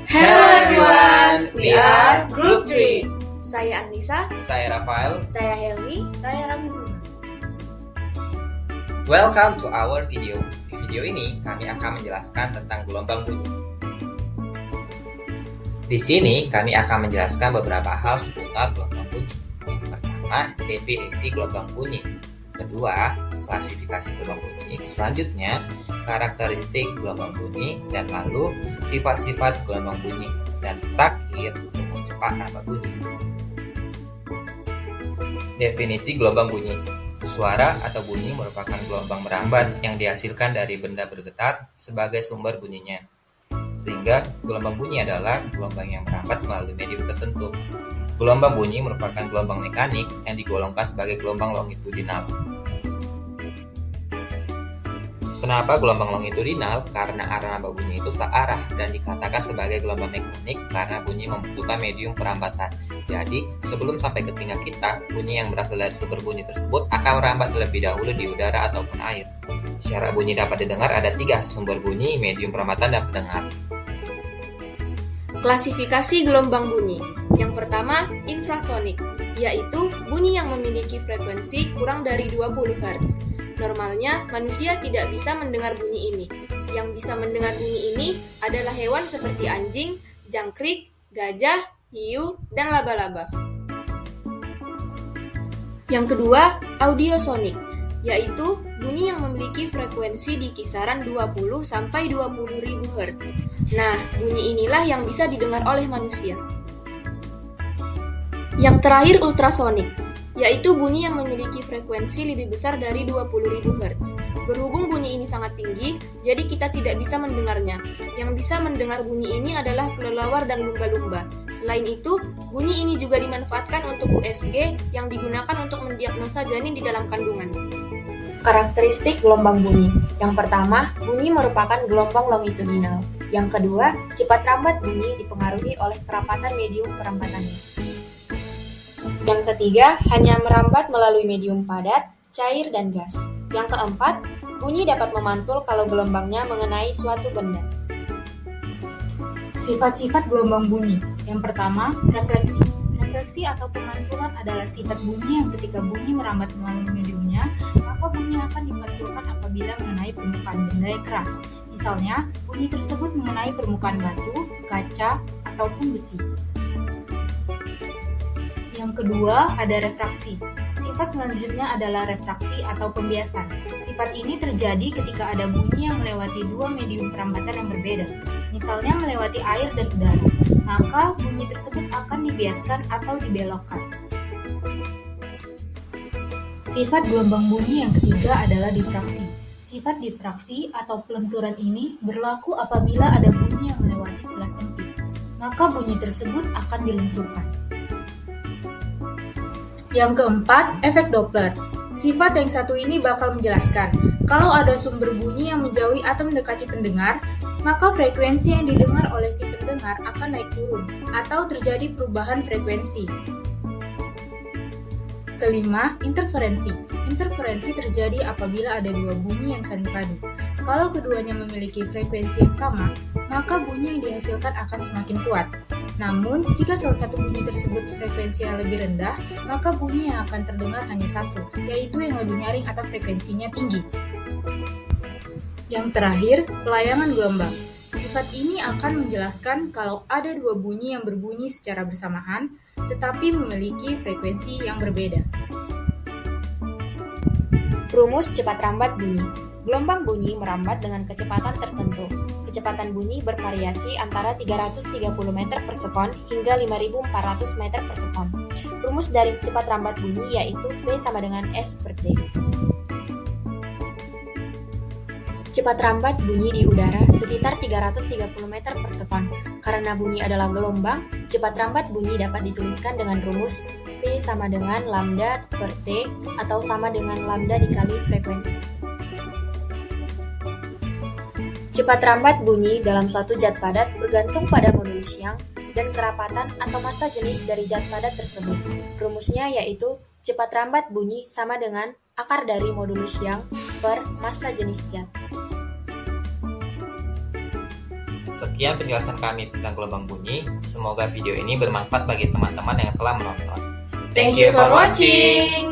Hello everyone, we are Group 3. Saya Anissa, Saya Rafael. saya Helmi, Saya Ramizul. Welcome to our video. Di video ini kami akan menjelaskan tentang gelombang bunyi. Di sini kami akan menjelaskan beberapa hal seputar gelombang bunyi. Yang pertama, definisi gelombang bunyi. Kedua, klasifikasi gelombang bunyi. Selanjutnya, karakteristik gelombang bunyi, dan lalu sifat-sifat gelombang bunyi, dan terakhir rumus cepat rambat bunyi. Definisi gelombang bunyi. Suara atau bunyi merupakan gelombang merambat yang dihasilkan dari benda bergetar sebagai sumber bunyinya. Sehingga gelombang bunyi adalah gelombang yang merambat melalui medium tertentu. Gelombang bunyi merupakan gelombang mekanik yang digolongkan sebagai gelombang longitudinal. Kenapa gelombang longitudinal? Karena arah rambat bunyi itu searah dan dikatakan sebagai gelombang mekanik karena bunyi membutuhkan medium perambatan. Jadi, sebelum sampai ke telinga kita, bunyi yang berasal dari sumber bunyi tersebut akan merambat terlebih dahulu di udara ataupun air. Syarat bunyi dapat didengar ada 3, sumber bunyi, medium perambatan, dan pendengar. Klasifikasi gelombang bunyi. Yang pertama, infrasonik, yaitu bunyi yang memiliki frekuensi kurang dari 20 Hz. Normalnya, manusia tidak bisa mendengar bunyi ini. Yang bisa mendengar bunyi ini adalah hewan seperti anjing, jangkrik, gajah, hiu, dan laba-laba. Yang kedua, audiosonik, yaitu bunyi yang memiliki frekuensi di kisaran 20 sampai 20.000 Hz. Nah, bunyi inilah yang bisa didengar oleh manusia. Yang terakhir, ultrasonik, yaitu bunyi yang memiliki frekuensi lebih besar dari 20.000 Hz. Berhubung bunyi ini sangat tinggi, jadi kita tidak bisa mendengarnya. Yang bisa mendengar bunyi ini adalah kelelawar dan lumba-lumba. Selain itu, bunyi ini juga dimanfaatkan untuk USG yang digunakan untuk mendiagnosa janin di dalam kandungan. Karakteristik gelombang bunyi. Yang pertama, bunyi merupakan gelombang longitudinal. Yang kedua, cepat rambat bunyi dipengaruhi oleh kerapatan medium perampatannya. Yang ketiga, hanya merambat melalui medium padat, cair, dan gas. Yang keempat, bunyi dapat memantul kalau gelombangnya mengenai suatu benda. Sifat-sifat gelombang bunyi. Yang pertama, refleksi. Refleksi atau pemantulan adalah sifat bunyi yang ketika bunyi merambat melalui mediumnya, maka bunyi akan dipantulkan apabila mengenai permukaan benda yang keras. Misalnya, bunyi tersebut mengenai permukaan batu, kaca, ataupun besi. Yang kedua, ada refraksi. Sifat selanjutnya adalah refraksi atau pembiasan. Sifat ini terjadi ketika ada bunyi yang melewati dua medium perambatan yang berbeda. Misalnya melewati air dan udara, maka bunyi tersebut akan dibiaskan atau dibelokkan. Sifat gelombang bunyi yang ketiga adalah difraksi. Sifat difraksi atau pelenturan ini berlaku apabila ada bunyi yang melewati celah sempit, maka bunyi tersebut akan dilenturkan. Yang keempat, efek Doppler. Sifat yang satu ini bakal menjelaskan, kalau ada sumber bunyi yang menjauhi atau mendekati pendengar, maka frekuensi yang didengar oleh si pendengar akan naik turun, atau terjadi perubahan frekuensi. Kelima, interferensi. Interferensi terjadi apabila ada dua bunyi yang saling padu. Kalau keduanya memiliki frekuensi yang sama, maka bunyi yang dihasilkan akan semakin kuat. Namun, jika salah satu bunyi tersebut frekuensinya lebih rendah, maka bunyi yang akan terdengar hanya satu, yaitu yang lebih nyaring atau frekuensinya tinggi. Yang terakhir, pelayangan gelombang. Sifat ini akan menjelaskan kalau ada dua bunyi yang berbunyi secara bersamaan, tetapi memiliki frekuensi yang berbeda. Rumus cepat rambat bunyi. Gelombang bunyi merambat dengan kecepatan tertentu. Kecepatan bunyi bervariasi antara 330 meter per sekon hingga 5.400 meter per sekon. Rumus dari cepat rambat bunyi yaitu V sama dengan S per D. Cepat rambat bunyi di udara sekitar 330 meter per sekon. Karena bunyi adalah gelombang, cepat rambat bunyi dapat dituliskan dengan rumus V sama dengan lambda per T atau sama dengan lambda dikali frekuensi. Cepat rambat bunyi dalam suatu zat padat bergantung pada modulus Young dan kerapatan atau massa jenis dari zat padat tersebut. Rumusnya yaitu cepat rambat bunyi sama dengan akar dari modulus Young per massa jenis zat. Sekian penjelasan kami tentang gelombang bunyi. Semoga video ini bermanfaat bagi teman-teman yang telah menonton. Thank you for watching.